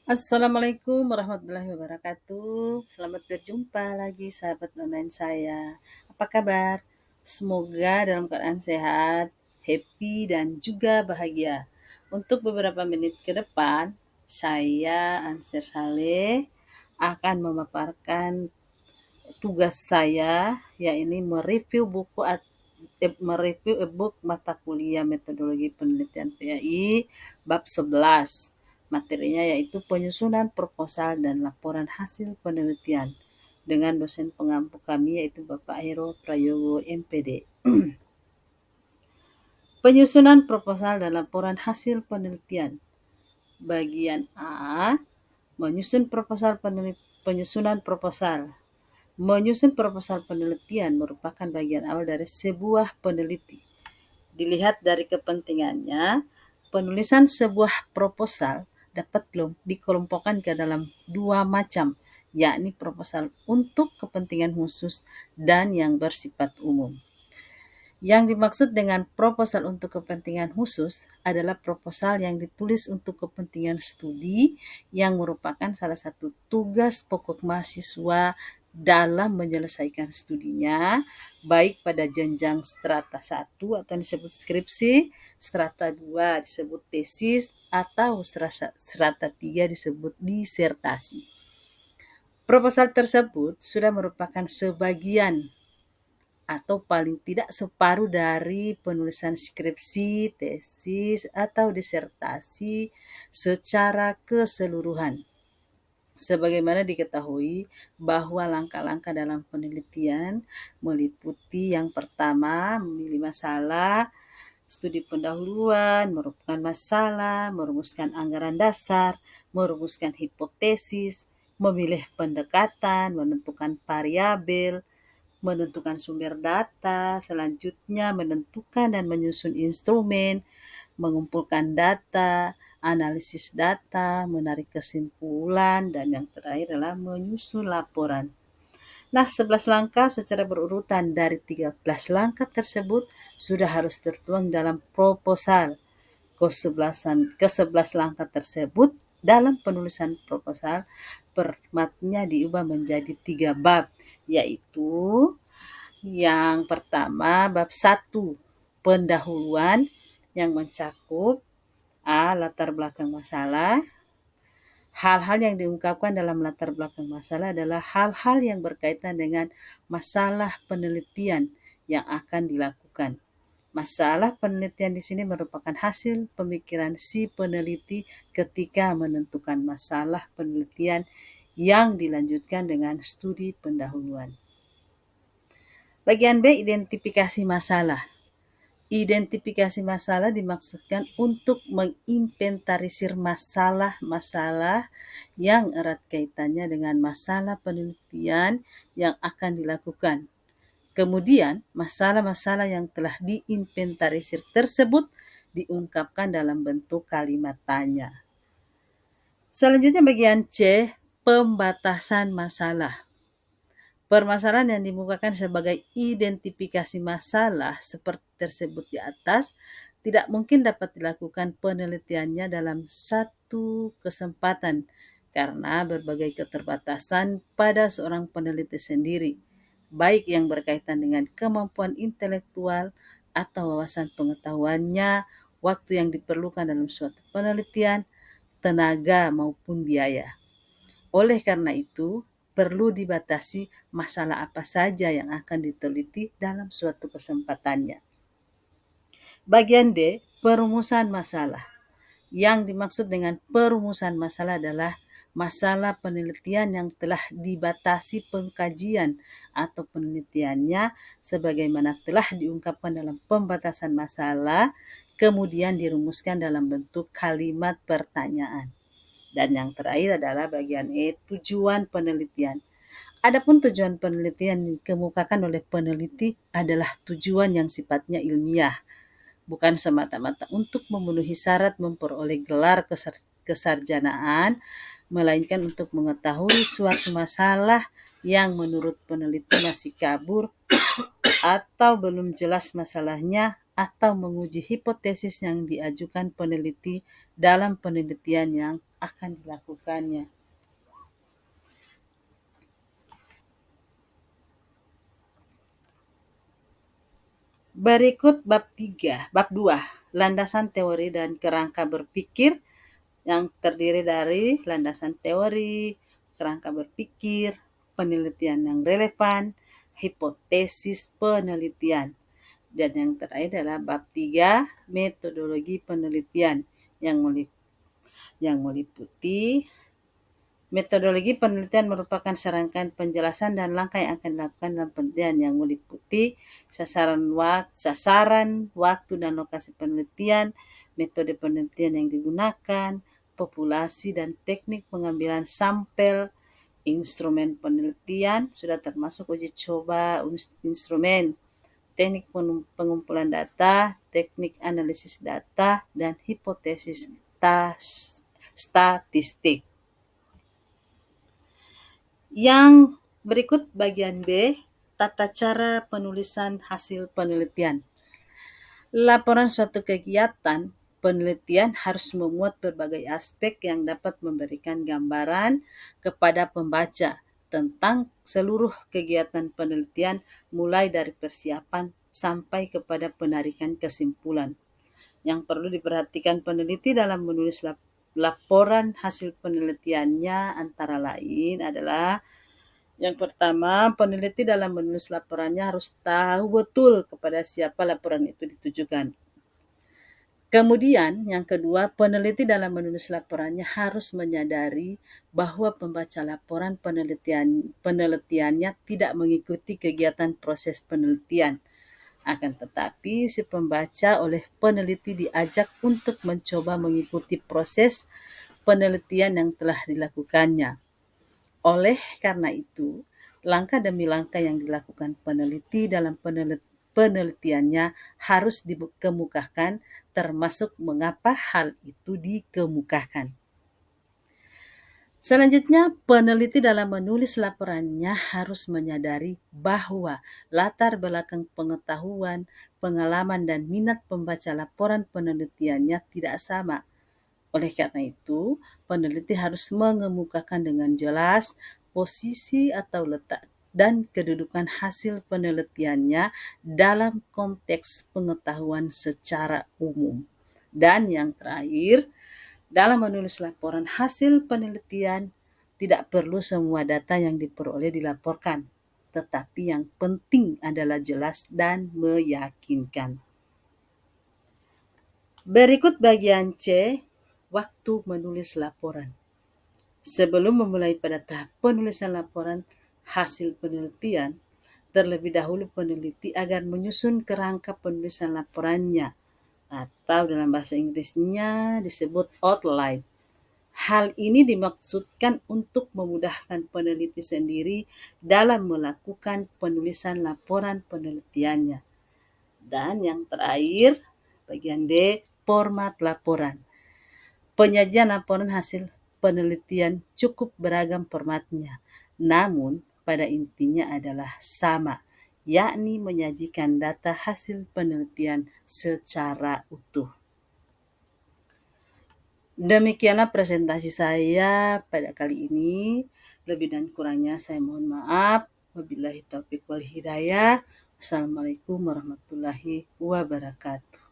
Assalamualaikum warahmatullahi wabarakatuh. Selamat berjumpa lagi sahabat online saya. Apa kabar? Semoga dalam keadaan sehat, happy, dan juga bahagia. Untuk beberapa menit ke depan, saya Ansir Saleh akan memaparkan tugas saya, yaitu mereview e-book mata kuliah metodologi penelitian PAI bab 11. Materinya yaitu penyusunan proposal dan laporan hasil penelitian dengan dosen pengampu kami yaitu Bapak Hero Prayogo MPD. Penyusunan proposal dan laporan hasil penelitian. Bagian A, penyusunan proposal. Menyusun proposal penelitian merupakan bagian awal dari sebuah peneliti. Dilihat dari kepentingannya, penulisan sebuah proposal dapat dikelompokkan ke dalam dua macam, yakni proposal untuk kepentingan khusus dan yang bersifat umum. Yang dimaksud dengan proposal untuk kepentingan khusus adalah proposal yang ditulis untuk kepentingan studi yang merupakan salah satu tugas pokok mahasiswa dalam menyelesaikan studinya, baik pada jenjang strata 1 atau disebut skripsi, strata 2 disebut tesis, atau strata 3 disebut disertasi. Proposal tersebut sudah merupakan sebagian atau paling tidak separuh dari penulisan skripsi, tesis, atau disertasi secara keseluruhan. Sebagaimana diketahui bahwa langkah-langkah dalam penelitian meliputi yang pertama, memilih masalah, studi pendahuluan, merumuskan masalah, merumuskan anggaran dasar, merumuskan hipotesis, memilih pendekatan, menentukan variabel, menentukan sumber data, selanjutnya menentukan dan menyusun instrumen, mengumpulkan data, analisis data, menarik kesimpulan, dan yang terakhir adalah menyusun laporan. Nah, 11 langkah secara berurutan dari 13 langkah tersebut sudah harus tertuang dalam proposal. Ke-11 langkah tersebut dalam penulisan proposal formatnya diubah menjadi 3 bab, yaitu yang pertama, bab 1, pendahuluan yang mencakup A. Latar belakang masalah. Hal-hal yang diungkapkan dalam latar belakang masalah adalah hal-hal yang berkaitan dengan masalah penelitian yang akan dilakukan. Masalah penelitian di sini merupakan hasil pemikiran si peneliti ketika menentukan masalah penelitian yang dilanjutkan dengan studi pendahuluan. Bagian B, identifikasi masalah. Identifikasi masalah dimaksudkan untuk menginventarisir masalah-masalah yang erat kaitannya dengan masalah penelitian yang akan dilakukan. Kemudian, masalah-masalah yang telah diinventarisir tersebut diungkapkan dalam bentuk kalimat tanya. Selanjutnya bagian C, pembatasan masalah. Permasalahan yang dimukakan sebagai identifikasi masalah seperti tersebut di atas tidak mungkin dapat dilakukan penelitiannya dalam satu kesempatan karena berbagai keterbatasan pada seorang peneliti sendiri, baik yang berkaitan dengan kemampuan intelektual atau wawasan pengetahuannya, waktu yang diperlukan dalam suatu penelitian, tenaga maupun biaya. Oleh karena itu, perlu dibatasi masalah apa saja yang akan diteliti dalam suatu kesempatannya. Bagian D, perumusan masalah. Yang dimaksud dengan perumusan masalah adalah masalah penelitian yang telah dibatasi pengkajian atau penelitiannya sebagaimana telah diungkapkan dalam pembatasan masalah, kemudian dirumuskan dalam bentuk kalimat pertanyaan. Dan yang terakhir adalah bagian E, tujuan penelitian. Adapun tujuan penelitian yang dikemukakan oleh peneliti adalah tujuan yang sifatnya ilmiah, bukan semata-mata untuk memenuhi syarat memperoleh gelar kesarjanaan, melainkan untuk mengetahui suatu masalah yang menurut peneliti masih kabur atau belum jelas masalahnya, atau menguji hipotesis yang diajukan peneliti dalam penelitian yang akan dilakukannya. Berikut bab 2, landasan teori dan kerangka berpikir yang terdiri dari landasan teori, kerangka berpikir, penelitian yang relevan, hipotesis penelitian. Dan yang terakhir adalah bab 3, metodologi penelitian yang meliputi metodologi penelitian merupakan serangkaian penjelasan dan langkah yang akan dilakukan dalam penelitian yang meliputi sasaran, waktu dan lokasi penelitian, metode penelitian yang digunakan, populasi dan teknik pengambilan sampel, instrumen penelitian, sudah termasuk uji coba instrumen, teknik pengumpulan data, teknik analisis data, dan hipotesis statistik. Yang berikut bagian B, tata cara penulisan hasil penelitian. Laporan suatu kegiatan penelitian harus memuat berbagai aspek yang dapat memberikan gambaran kepada pembaca tentang seluruh kegiatan penelitian mulai dari persiapan sampai kepada penarikan kesimpulan. Yang perlu diperhatikan peneliti dalam menulis laporan hasil penelitiannya antara lain adalah yang pertama, peneliti dalam menulis laporannya harus tahu betul kepada siapa laporan itu ditujukan. Kemudian, yang kedua, peneliti dalam menulis laporannya harus menyadari bahwa pembaca laporan penelitiannya tidak mengikuti kegiatan proses penelitian. Akan tetapi, si pembaca oleh peneliti diajak untuk mencoba mengikuti proses penelitian yang telah dilakukannya. Oleh karena itu, langkah demi langkah yang dilakukan peneliti dalam penelitiannya harus dikemukakan, termasuk mengapa hal itu dikemukakan. Selanjutnya, peneliti dalam menulis laporannya harus menyadari bahwa latar belakang pengetahuan, pengalaman, dan minat pembaca laporan penelitiannya tidak sama. Oleh karena itu, peneliti harus mengemukakan dengan jelas posisi atau letak dan kedudukan hasil penelitiannya dalam konteks pengetahuan secara umum. Dan yang terakhir, dalam menulis laporan hasil penelitian, tidak perlu semua data yang diperoleh dilaporkan, tetapi yang penting adalah jelas dan meyakinkan. Berikut bagian C, waktu menulis laporan. Sebelum memulai pada tahap penulisan laporan hasil penelitian, terlebih dahulu peneliti agar menyusun kerangka penulisan laporannya, atau dalam bahasa Inggrisnya disebut outline. Hal ini dimaksudkan untuk memudahkan peneliti sendiri dalam melakukan penulisan laporan penelitiannya. Dan yang terakhir, bagian D, format laporan. Penyajian laporan hasil penelitian cukup beragam formatnya, namun pada intinya adalah sama, yakni menyajikan data hasil penelitian secara utuh. Demikianlah presentasi saya pada kali ini. Lebih dan kurangnya saya mohon maaf. Wabillahi taufiq wal hidayah. Wassalamualaikum warahmatullahi wabarakatuh.